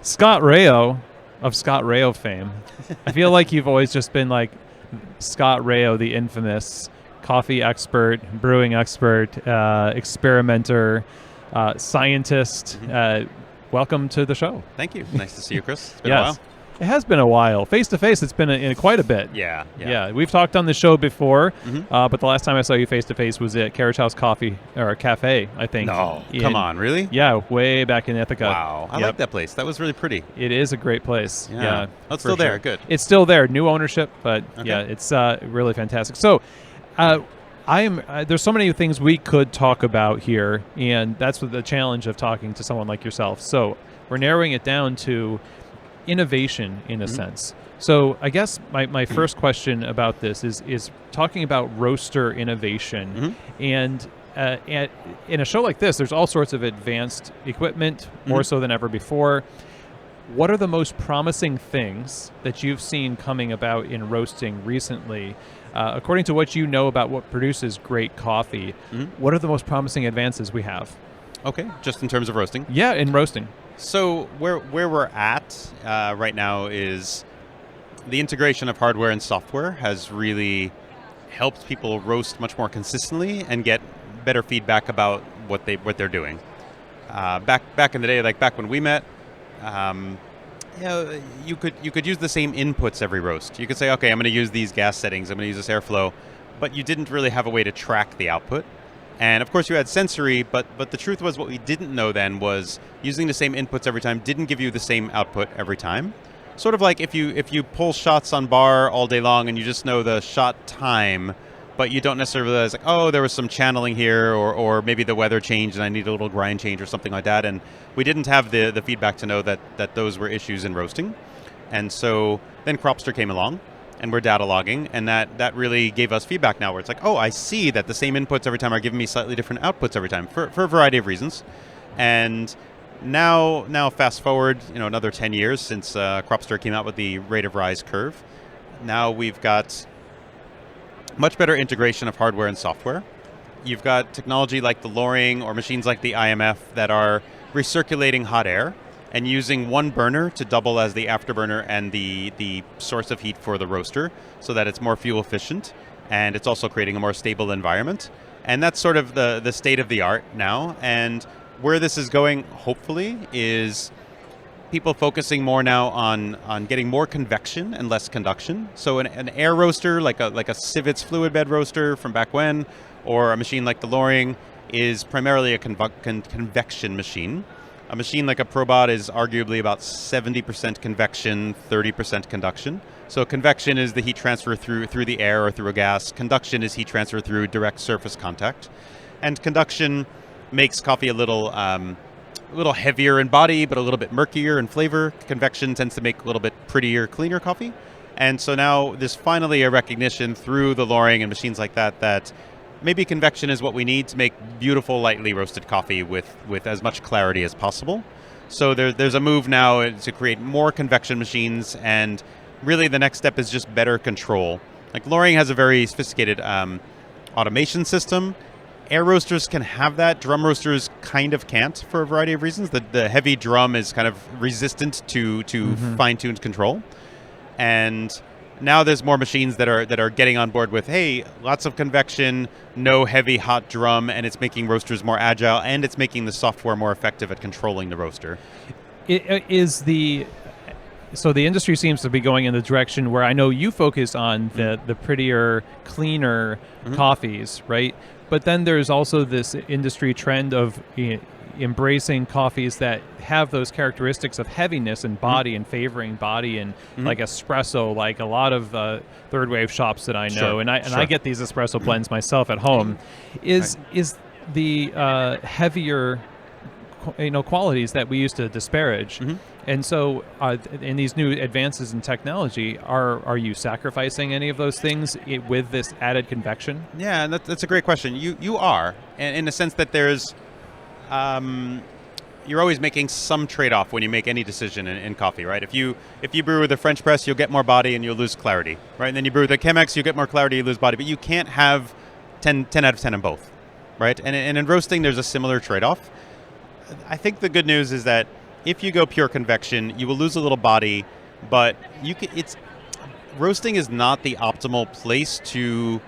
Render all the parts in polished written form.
Scott Rayo of Scott Rayo fame. I feel like you've always just been like Scott Rayo, the infamous coffee expert, brewing expert, experimenter, scientist. Welcome to the show. Thank you. Nice to see you, Chris. It's been a while. It has been a while. Face to face, it's been in quite a bit. Yeah. We've talked on the show before, but the last time I saw you face to face was at Carriage House Coffee or Cafe, I think. No, come on, really? Yeah, way back in Ithaca. Wow, I like that place. That was really pretty. It is a great place. Yeah, oh, it's still there. Good. It's still there. New ownership, but yeah, it's really fantastic. So, there's so many things we could talk about here, and that's what the challenge of talking to someone like yourself. So we're narrowing it down to innovation in a sense. So I guess my first question about this is talking about roaster innovation. And in a show like this, there's all sorts of advanced equipment, more so than ever before. What are the most promising things that you've seen coming about in roasting recently? According to what you know about what produces great coffee, what are the most promising advances we have? Okay, just in terms of roasting? Yeah, in roasting. So where we're at right now is the integration of hardware and software has really helped people roast much more consistently and get better feedback about what they're doing. Back in the day, like back when we met, you could use the same inputs every roast. You could say, okay, I'm going to use these gas settings, I'm going to use this airflow, but you didn't really have a way to track the output. And of course you had sensory, but the truth was what we didn't know then was using the same inputs every time didn't give you the same output every time. Sort of like if you pull shots on bar all day long and you just know the shot time, but you don't necessarily realize like, oh, there was some channeling here, or maybe the weather changed and I need a little grind change or something like that. And we didn't have the feedback to know that those were issues in roasting. And so then Cropster came along. And we're data logging, and that really gave us feedback now where it's like, oh, I see that the same inputs every time are giving me slightly different outputs every time for a variety of reasons. And now fast forward, another 10 years since Cropster came out with the rate of rise curve. Now we've got much better integration of hardware and software. You've got technology like the Loring or machines like the IMF that are recirculating hot air and using one burner to double as the afterburner and the source of heat for the roaster so that it's more fuel efficient, and it's also creating a more stable environment. And that's sort of the state of the art now. And where this is going, hopefully, is people focusing more now on getting more convection and less conduction. So an air roaster, like a Civit's fluid bed roaster from back when, or a machine like the Loring, is primarily a convection machine. A machine like a Probot is arguably about 70% convection, 30% conduction. So convection is the heat transfer through the air or through a gas. Conduction is heat transfer through direct surface contact. And conduction makes coffee a little heavier in body, but a little bit murkier in flavor. Convection tends to make a little bit prettier, cleaner coffee. And so now there's finally a recognition through the Loring and machines like that maybe convection is what we need to make beautiful, lightly roasted coffee with as much clarity as possible. So there's a move now to create more convection machines, and really the next step is just better control. Like Loring has a very sophisticated automation system. Air roasters can have that. Drum roasters kind of can't for a variety of reasons. The heavy drum is kind of resistant to fine-tuned control. And now there's more machines that are getting on board with, hey, lots of convection, no heavy hot drum, and it's making roasters more agile, and it's making the software more effective at controlling the roaster. So the industry seems to be going in the direction where I know you focus on the prettier, cleaner coffees, right? But then there's also this industry trend of embracing coffees that have those characteristics of heaviness and body and favoring body and like espresso, like a lot of third wave shops that I know, and I get these espresso blends myself at home. Is the heavier qualities that we used to disparage, and so in these new advances in technology, are you sacrificing any of those things with this added convection? Yeah, that's a great question. You are, and in the sense that there's you're always making some trade-off when you make any decision in coffee, right? If you brew with a French press, you'll get more body and you'll lose clarity, right? And then you brew with a Chemex, you get more clarity, you lose body, but you can't have 10 out of 10 in both, right? And in roasting, there's a similar trade-off. I think the good news is that if you go pure convection, you will lose a little body, but roasting is not the optimal place to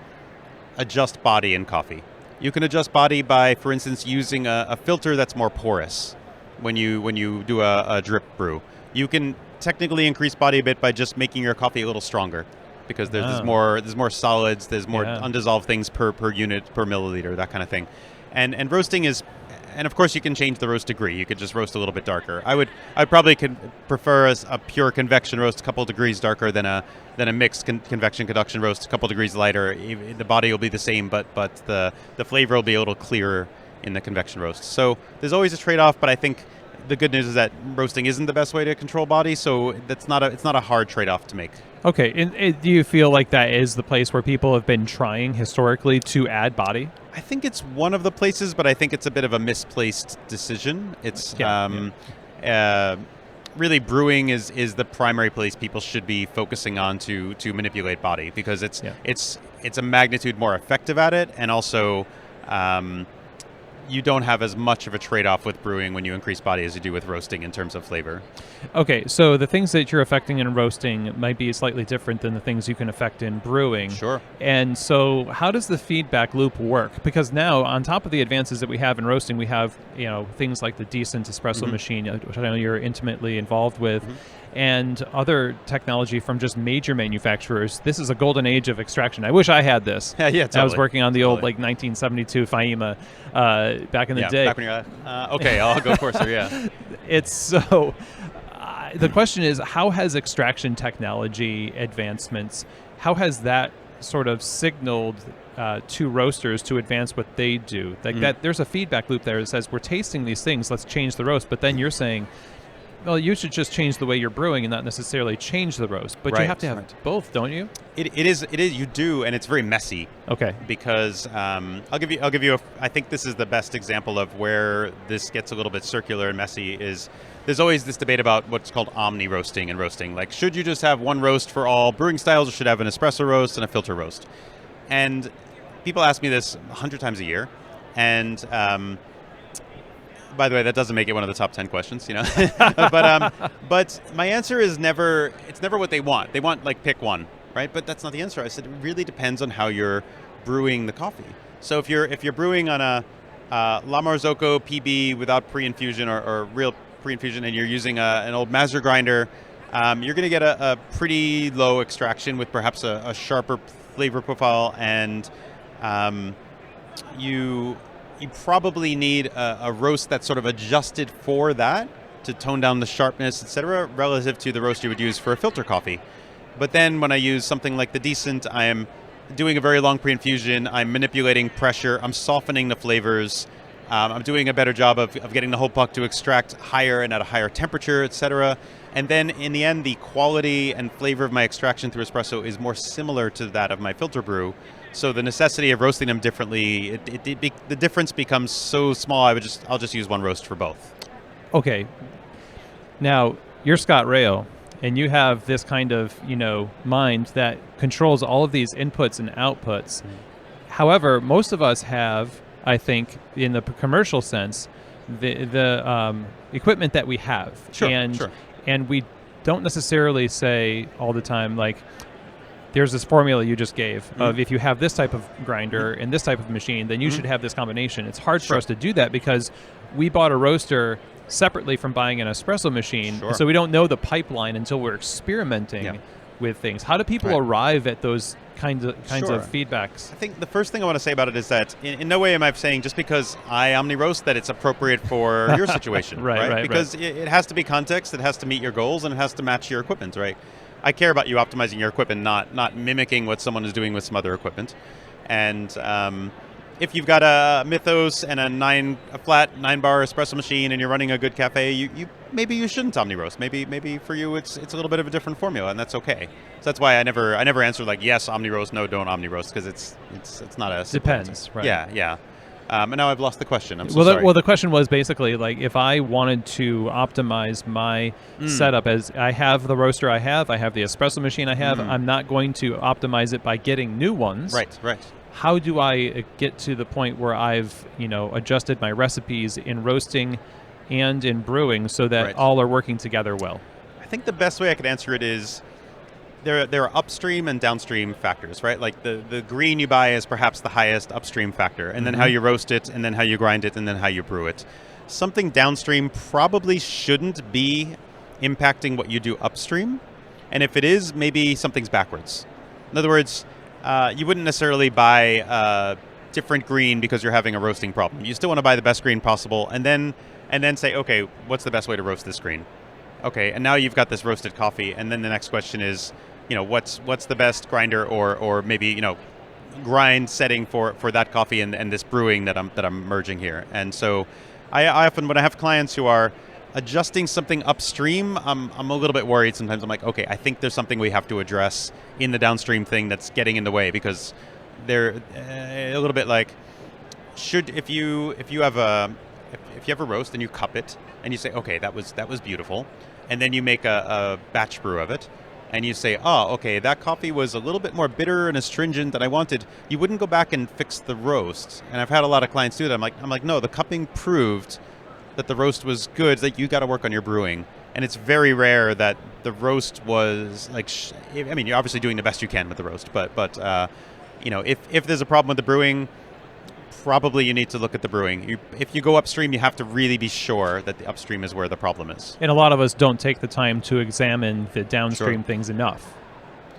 adjust body in coffee. You can adjust body by, for instance, using a filter that's more porous when you do a drip brew. You can technically increase body a bit by just making your coffee a little stronger, because there's more solids, there's more undissolved things per unit, per milliliter, that kind of thing. And roasting is, and of course you can change the roast degree. You could just roast a little bit darker. I'd probably prefer a pure convection roast a couple degrees darker than a mixed convection conduction roast a couple degrees lighter. The body will be the same, but the flavor will be a little clearer in the convection roast. So there's always a trade-off, but I think the good news is that roasting isn't the best way to control body, so it's not a hard trade-off to make. Okay, and do you feel like that is the place where people have been trying historically to add body? I think it's one of the places, but I think it's a bit of a misplaced decision. It's really brewing is the primary place people should be focusing on to manipulate body, because it's a magnitude more effective at it, and also you don't have as much of a trade-off with brewing when you increase body as you do with roasting in terms of flavor. Okay, so the things that you're affecting in roasting might be slightly different than the things you can affect in brewing. Sure. And so how does the feedback loop work? Because now, on top of the advances that we have in roasting, we have things like the decent espresso machine, which I know you're intimately involved with, and other technology from just major manufacturers. This is a golden age of extraction. I wish I had this. Yeah, totally. I was working on the old 1972 Faima back in the day. Back when you're okay, I'll go Corsair, yeah. It's so... the question is, how has extraction technology advancements, how has that sort of signaled to roasters to advance what they do? Like that, there's a feedback loop there that says, we're tasting these things, let's change the roast. But then you're saying, well, you should just change the way you're brewing and not necessarily change the roast. But you have to have both, don't you? It is. You do, and it's very messy. Okay. Because I'll give you. I think this is the best example of where this gets a little bit circular and messy. Is there's always this debate about what's called omni roasting and roasting. Like, should you just have one roast for all brewing styles, or should have an espresso roast and a filter roast? And people ask me this 100 times a year, and by the way, that doesn't make it one of the top 10 questions, but my answer is never. It's never what they want. They want, like, pick one, right? But that's not the answer. I said it really depends on how you're brewing the coffee. So if you're brewing on a La Marzocco PB without pre-infusion or real pre-infusion, and you're using an old Mazer grinder, you're going to get a pretty low extraction with perhaps a sharper flavor profile, and you probably need a roast that's sort of adjusted for that to tone down the sharpness, etc., relative to the roast you would use for a filter coffee. But then when I use something like the Decent, I am doing a very long pre-infusion, I'm manipulating pressure, I'm softening the flavors, I'm doing a better job of getting the whole puck to extract higher and at a higher temperature, etc. And then in the end, the quality and flavor of my extraction through espresso is more similar to that of my filter brew. So the necessity of roasting them differently, the difference becomes so small. I'll just use one roast for both. Okay. Now, you're Scott Rayo, and you have this kind of mind that controls all of these inputs and outputs. However, most of us have, I think, in the commercial sense, the equipment that we have. Sure. And we don't necessarily say all the time, like, there's this formula you just gave of if you have this type of grinder and this type of machine, then you should have this combination. It's hard for us to do that because we bought a roaster separately from buying an espresso machine. Sure. So we don't know the pipeline until we're experimenting with things. How do people arrive at those kinds of feedbacks? I think the first thing I want to say about it is that in no way am I saying just because I omni roast that it's appropriate for your situation. Right. Because it has to be context, it has to meet your goals, and it has to match your equipment, right? I care about you optimizing your equipment, not mimicking what someone is doing with some other equipment. And if you've got a Mythos and a flat 9-bar espresso machine and you're running a good cafe, maybe you shouldn't omni roast. Maybe for you it's a little bit of a different formula, and that's okay. So that's why I never answer like yes omni roast, no don't omni roast, because it's not a depends, right? Yeah. And now I've lost the question. I'm so sorry. Well, the question was basically like if I wanted to optimize my setup, as I have the roaster I have the espresso machine I have, I'm not going to optimize it by getting new ones. Right. How do I get to the point where I've adjusted my recipes in roasting and in brewing so that all are working together well? I think the best way I could answer it is there are upstream and downstream factors, right? Like the green you buy is perhaps the highest upstream factor, and then how you roast it, and then how you grind it, and then how you brew it. Something downstream probably shouldn't be impacting what you do upstream, and if it is, maybe something's backwards. In other words, you wouldn't necessarily buy different green because you're having a roasting problem. You still want to buy the best green possible, and then say, okay, what's the best way to roast this green? Okay, and now you've got this roasted coffee, and then the next question is, what's the best grinder or maybe grind setting for that coffee and this brewing that I'm merging here. And so I often, when I have clients who are adjusting something upstream, I'm a little bit worried sometimes. I'm like, okay, I think there's something we have to address in the downstream thing that's getting in the way, because they're a little bit like, if you have a roast and you cup it and you say, okay, that was beautiful, and then you make a batch brew of it, and you say, oh, okay, that coffee was a little bit more bitter and astringent than I wanted, you wouldn't go back and fix the roast. And I've had a lot of clients do that. I'm like, no, the cupping proved that the roast was good, that you got to work on your brewing. And it's very rare that the roast was like, you're obviously doing the best you can with the roast, but if there's a problem with the brewing, probably you need to look at the brewing. If you go upstream, you have to really be sure that the upstream is where the problem is. And a lot of us don't take the time to examine the downstream things enough.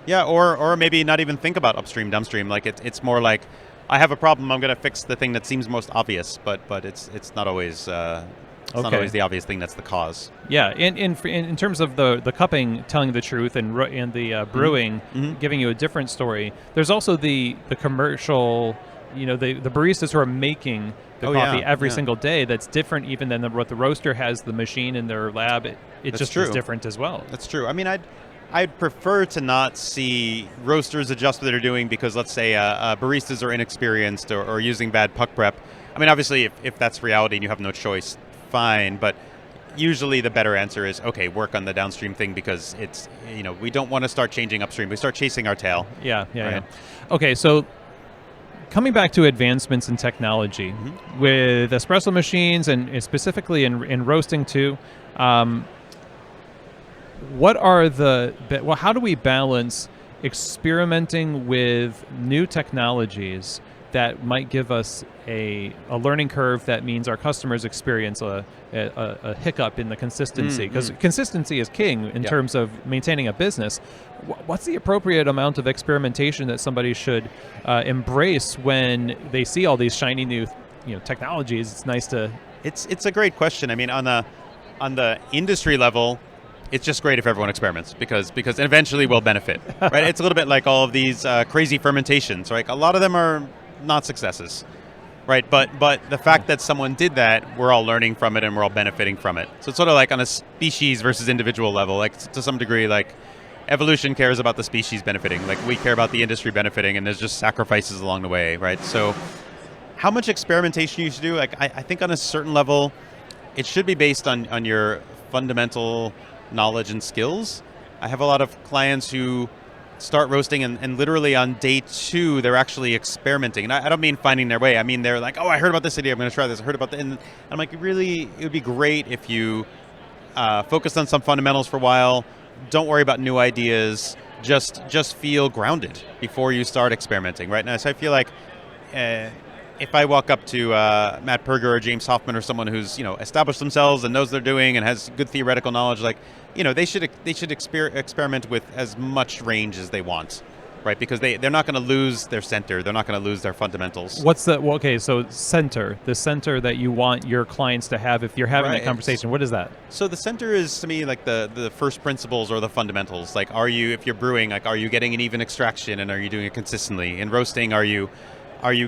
Yeah, or maybe not even think about upstream, downstream. Like it's more like, I have a problem, I'm going to fix the thing that seems most obvious, but it's not always not always the obvious thing that's the cause. Yeah, in terms of the cupping, telling the truth, and the brewing, giving you a different story. There's also the commercial. The baristas who are making the coffee every single day, that's different even than what the roaster has, the machine in their lab. It just is different as well. That's true. I mean, I'd prefer to not see roasters adjust what they're doing because, let's say, baristas are inexperienced or using bad puck prep. I mean, obviously, if that's reality and you have no choice, fine. But usually the better answer is, okay, work on the downstream thing, because it's, we don't want to start changing upstream. We start chasing our tail. Yeah. Okay, so coming back to advancements in technology with espresso machines and specifically in roasting too, how do we balance experimenting with new technologies that might give us a learning curve that means our customers experience a hiccup in the consistency? Because consistency is king in terms of maintaining a business. What's the appropriate amount of experimentation that somebody should embrace when they see all these shiny new technologies? It's nice to... It's a great question. I mean, on the industry level, it's just great if everyone experiments, because eventually we'll benefit, right? It's a little bit like all of these crazy fermentations, right? A lot of them are not successes, right? But the fact that someone did that, we're all learning from it and we're all benefiting from it. So it's sort of like on a species versus individual level, like to some degree, like evolution cares about the species benefiting, like we care about the industry benefiting, and there's just sacrifices along the way, right? So how much experimentation you should do, like I think on a certain level, it should be based on your fundamental knowledge and skills. I have a lot of clients who start roasting and literally on day 2 they're actually experimenting, and I don't mean finding their way. I mean they're like, oh, I heard about this idea, I'm going to try this. I heard about that, and I'm like, really, it would be great if you focused on some fundamentals for a while. Don't worry about new ideas. Just feel grounded before you start experimenting. Right now, so I feel like if I walk up to Matt Perger or James Hoffman or someone who's established themselves and knows what they're doing and has good theoretical knowledge, like they should experiment with as much range as they want, right? Because they're not going to lose their center, they're not going to lose their fundamentals. What's the so the center that you want your clients to have if you're having that conversation? What is that? So the center is, to me, like the first principles or the fundamentals. Like, if you're brewing, like, are you getting an even extraction and are you doing it consistently? In roasting, are you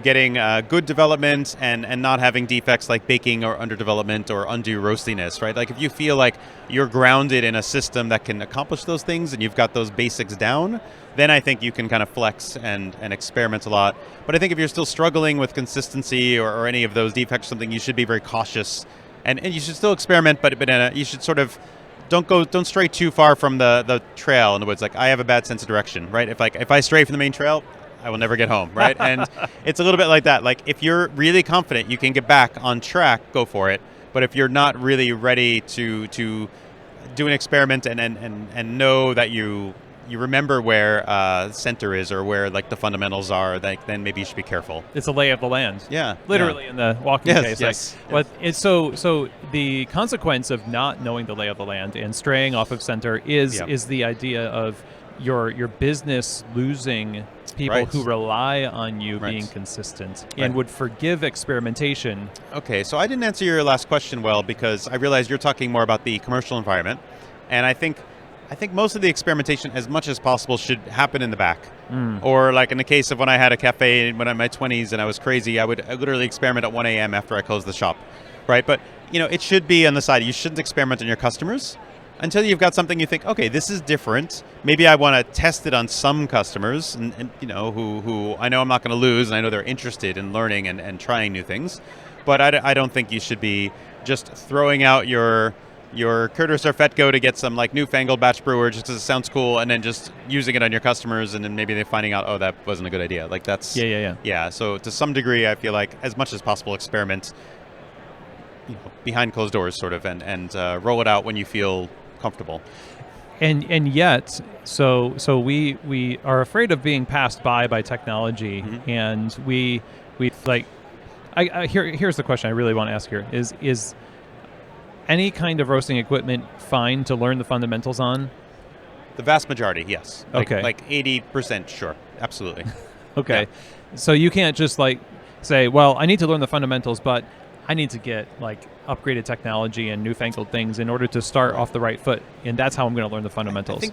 getting good development and not having defects like baking or underdevelopment or undue roastiness, right? Like if you feel like you're grounded in a system that can accomplish those things and you've got those basics down, then I think you can kind of flex and experiment a lot. But I think if you're still struggling with consistency or any of those defects or something, you should be very cautious. And you should still experiment, but you should sort of don't stray too far from the trail. In other words, like, I have a bad sense of direction, right? If I stray from the main trail, I will never get home, right? And it's a little bit like that. Like, if you're really confident you can get back on track, go for it. But if you're not really ready to do an experiment and know that you remember where center is or where like the fundamentals are, then maybe you should be careful. It's a lay of the land. Yeah, literally in the walking case. Yes. But it's so the consequence of not knowing the lay of the land and straying off of center is the idea of your business losing people who rely on you being consistent and would forgive experimentation. Okay, so I didn't answer your last question well because I realized you're talking more about the commercial environment, and I think most of the experimentation, as much as possible, should happen in the back. Or like in the case of when I had a cafe when I'm in my 20s and I was crazy, I would literally experiment at 1 a.m. after I closed the shop, right? But it should be on the side. You shouldn't experiment on your customers until you've got something you think, okay, this is different. Maybe I want to test it on some customers, and who I know I'm not going to lose, and I know they're interested in learning and trying new things. But I don't think you should be just throwing out your Curtis or Fetco to get some like newfangled batch brewer just because it sounds cool, and then just using it on your customers, and then maybe they're finding out, oh, that wasn't a good idea. Like that's yeah. So to some degree, I feel like as much as possible, experiment behind closed doors, sort of, and roll it out when you feel comfortable. And yet, so we are afraid of being passed by technology, and we like. Here's the question I really want to ask here: is any kind of roasting equipment fine to learn the fundamentals on? The vast majority, yes. Okay. Like 80%, sure. Absolutely. Okay. Yeah. So you can't just like say, well, I need to learn the fundamentals, but I need to get like upgraded technology and newfangled things in order to start off the right foot, and that's how I'm going to learn the fundamentals. I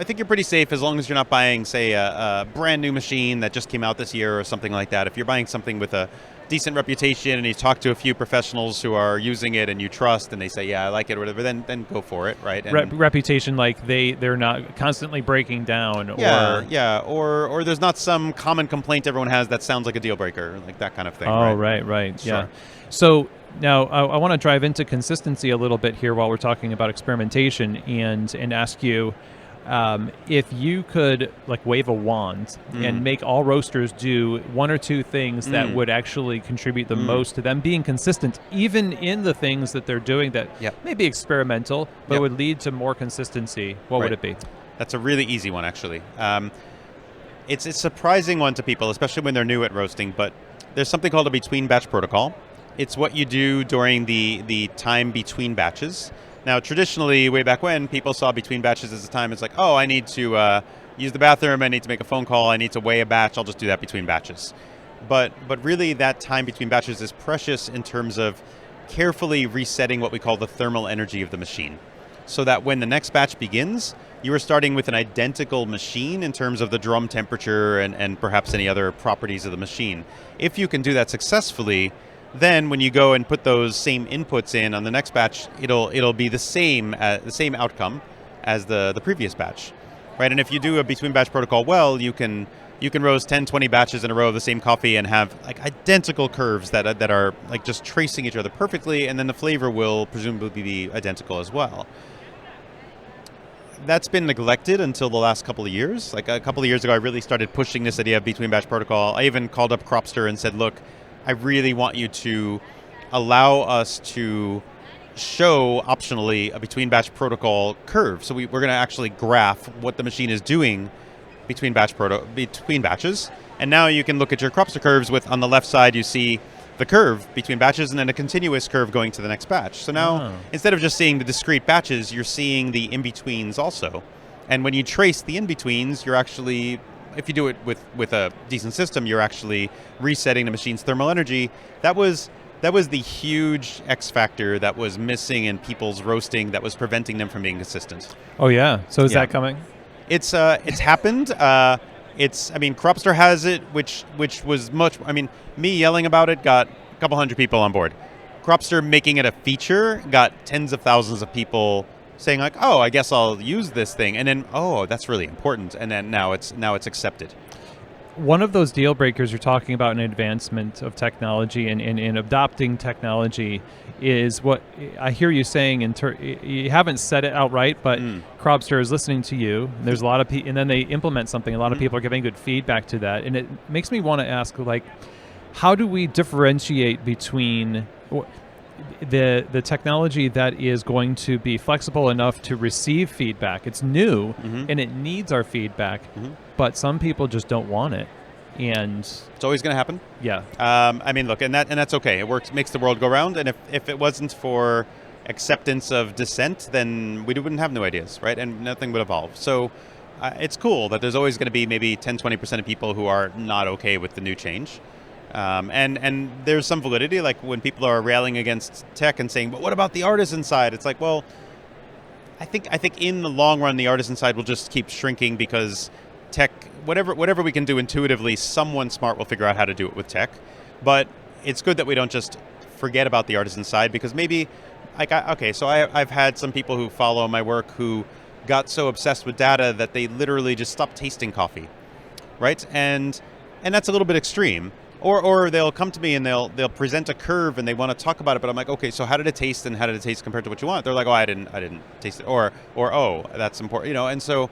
think you're pretty safe as long as you're not buying, say, a brand new machine that just came out this year or something like that. If you're buying something with a decent reputation and you talk to a few professionals who are using it and you trust and they say, yeah, I like it or whatever, then go for it, right? And reputation, like they're not constantly breaking down, or there's not some common complaint everyone has that sounds like a deal breaker, like that kind of thing. Oh, right. Sure. Yeah. So now I want to drive into consistency a little bit here while we're talking about experimentation, and ask you, if you could like wave a wand and make all roasters do one or two things that would actually contribute the most to them being consistent, even in the things that they're doing that may be experimental, but would lead to more consistency, what would it be? That's a really easy one, actually. It's a surprising one to people, especially when they're new at roasting, but there's something called a between batch protocol. It's what you do during the time between batches. Now, traditionally, way back when, people saw between batches as a time. It's like, oh, I need to use the bathroom, I need to make a phone call, I need to weigh a batch, I'll just do that between batches. But really, that time between batches is precious in terms of carefully resetting what we call the thermal energy of the machine. So that when the next batch begins, you are starting with an identical machine in terms of the drum temperature and perhaps any other properties of the machine. If you can do that successfully, then when you go and put those same inputs in on the next batch, it'll be the same outcome as the previous batch, right? And if you do a between batch protocol well, you can roast 10, 20 batches in a row of the same coffee and have like identical curves that are like just tracing each other perfectly, and then the flavor will presumably be identical as well. That's been neglected until the last couple of years. Like a couple of years ago, I really started pushing this idea of between batch protocol. I even called up Cropster and said, look, I really want you to allow us to show optionally a between batch protocol curve. So we're going to actually graph what the machine is doing between batches. And now you can look at your Cropster curves with, on the left side, you see the curve between batches and then a continuous curve going to the next batch. So now instead of just seeing the discrete batches, you're seeing the in-betweens also. And when you trace the in-betweens, you're actually, if you do it with a decent system, you're actually resetting the machine's thermal energy. That was the huge X factor that was missing in people's roasting that was preventing them from being consistent. Oh yeah. So is that coming? It's happened. Cropster has it, which was much. I mean, me yelling about it got a couple hundred people on board. Cropster making it a feature got tens of thousands of people saying like, oh, I guess I'll use this thing, and then, oh, that's really important, and then now it's accepted. One of those deal breakers you're talking about in advancement of technology and in adopting technology is what I hear you saying. You haven't said it outright, but Cropster is listening to you. There's a lot of people, and then they implement something. A lot of people are giving good feedback to that, and it makes me want to ask, like, how do we differentiate between? the technology that is going to be flexible enough to receive feedback. It's new and it needs our feedback, but some people just don't want it. And it's always going to happen. Yeah. I mean, look, and that's okay. It works, makes the world go round. And if it wasn't for acceptance of dissent, then we wouldn't have new ideas, right? And nothing would evolve. So it's cool that there's always going to be maybe 10-20% of people who are not okay with the new change. And there's some validity, like when people are railing against tech and saying, but what about the artisan side? It's like, well, I think in the long run, the artisan side will just keep shrinking because tech, whatever we can do intuitively, someone smart will figure out how to do it with tech. But it's good that we don't just forget about the artisan side, because maybe, so I've had some people who follow my work who got so obsessed with data that they literally just stopped tasting coffee, right? And that's a little bit extreme. Or they'll come to me and they'll present a curve and they want to talk about it, but I'm like, okay, so how did it taste, and how did it taste compared to what you want? They're like, oh, I didn't taste it, or oh, that's important, and so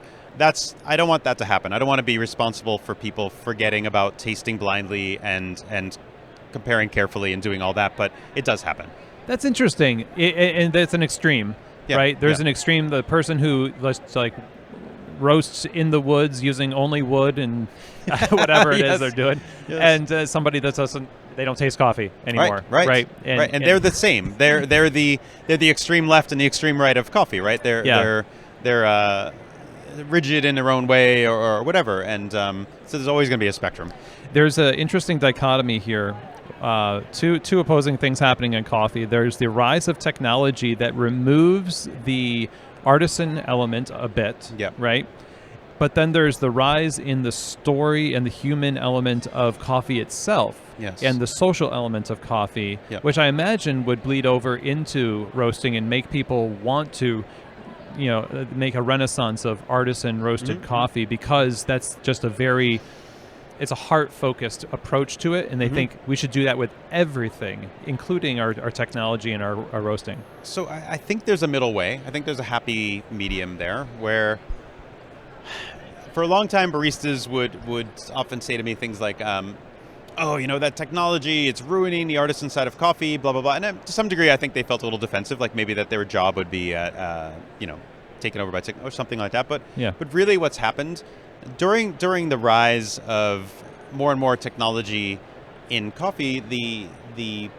I don't want that to happen. I don't want to be responsible for people forgetting about tasting blindly and comparing carefully and doing all that, but it does happen. That's interesting, and that's an extreme, right? There's an extreme, the person who roasts in the woods using only wood and whatever it is they're doing, and somebody that they don't taste coffee anymore, right? And they're the same. They're the extreme left and the extreme right of coffee, right? They're rigid in their own way or whatever, and so there's always going to be a spectrum. There's an interesting dichotomy here. Two opposing things happening in coffee. There's the rise of technology that removes the artisan element a bit, right? But then there's the rise in the story and the human element of coffee itself, and the social element of coffee, which I imagine would bleed over into roasting and make people want to, make a renaissance of artisan roasted coffee, because that's just it's a heart-focused approach to it, and they think we should do that with everything, including our technology and our roasting. So I think there's a middle way. I think there's a happy medium there, where for a long time baristas would often say to me things like, that technology, it's ruining the artisan side of coffee, blah, blah, blah. And to some degree, I think they felt a little defensive, like maybe that their job would be, taken over by tech or something like that. But really what's happened during the rise of more and more technology in coffee, the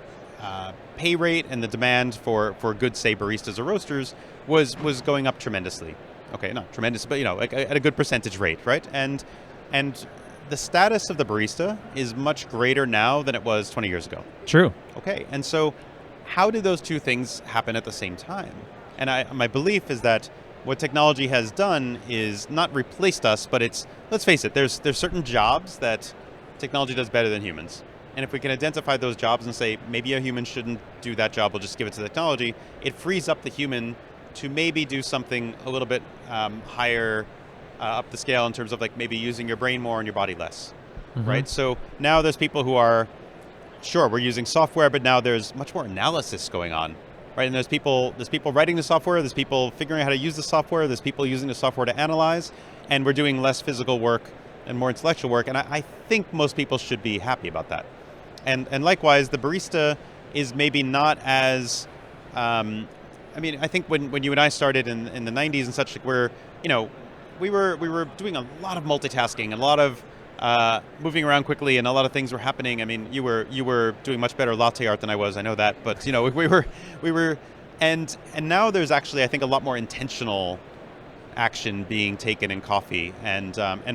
pay rate and the demand for good, say, baristas or roasters was going up tremendously. Okay, not tremendous, but at a good percentage rate, right? And the status of the barista is much greater now than it was 20 years ago. True. Okay, and so how did those two things happen at the same time? And my belief is that what technology has done is not replaced us, but let's face it, there's certain jobs that technology does better than humans. And if we can identify those jobs and say, maybe a human shouldn't do that job, we'll just give it to the technology, it frees up the human to maybe do something a little bit higher up the scale in terms of like maybe using your brain more and your body less, right? So now there's people who are, sure, we're using software, but now there's much more analysis going on. Right, and there's people writing the software, there's people figuring out how to use the software, there's people using the software to analyze, and we're doing less physical work and more intellectual work, and I think most people should be happy about that. And likewise, the barista is maybe not as, I think when you and I started in the 90s and such, like we were doing a lot of multitasking, a lot of moving around quickly, and a lot of things were happening. I mean, you were doing much better latte art than I was. I know that, but we were, and now there's actually, I think, a lot more intentional action being taken in coffee, and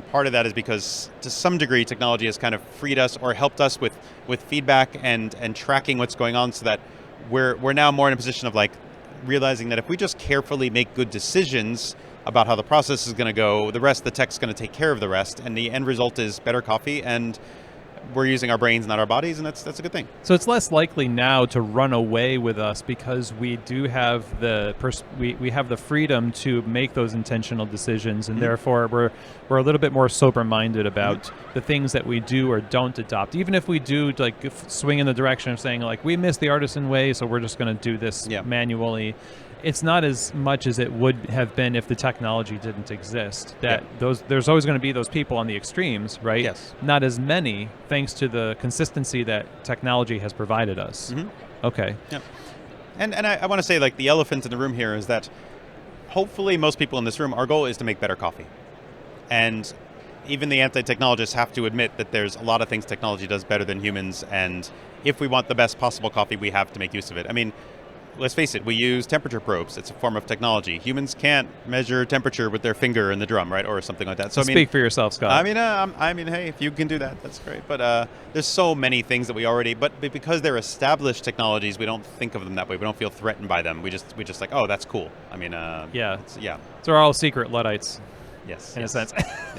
part of that is because to some degree technology has kind of freed us or helped us with feedback and tracking what's going on, so that we're now more in a position of like realizing that if we just carefully make good decisions about how the process is going to go, the rest of the tech's going to take care of the rest, and the end result is better coffee, and we're using our brains, not our bodies, and that's a good thing. So it's less likely now to run away with us, because we do have we have the freedom to make those intentional decisions, and therefore we're a little bit more sober-minded about the things that we do or don't adopt. Even if we do like swing in the direction of saying like we miss the artisan way, so we're just going to do this manually. It's not as much as it would have been if the technology didn't exist. There's always going to be those people on the extremes, right? Yes. Not as many, thanks to the consistency that technology has provided us. Okay. Yep. And I want to say, like, the elephant in the room here is that hopefully most people in this room, our goal is to make better coffee. And even the anti-technologists have to admit that there's a lot of things technology does better than humans, and if we want the best possible coffee, we have to make use of it. I mean, let's face it, we use temperature probes. It's a form of technology. Humans can't measure temperature with their finger in the drum, right, or something like that. So Speak for yourself, Scott. I mean, hey, if you can do that, that's great. But there's so many things that we already, but because they're established technologies, we don't think of them that way. We don't feel threatened by them. We just like, oh, that's cool. I mean, yeah. Yeah. So we're all secret Luddites. Yes. In a sense.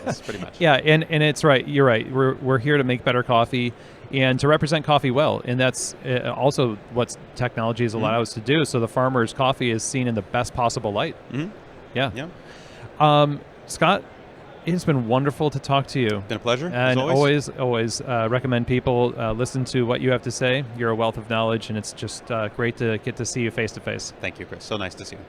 Yes, pretty much. Yeah, and it's right. You're right. We're here to make better coffee and to represent coffee well, and that's also what technology has allowed us to do. So the farmer's coffee is seen in the best possible light. Mm-hmm. Yeah. Yeah. Scott, it has been wonderful to talk to you. Been a pleasure. And as always recommend people listen to what you have to say. You're a wealth of knowledge, and it's just great to get to see you face to face. Thank you, Chris. So nice to see you.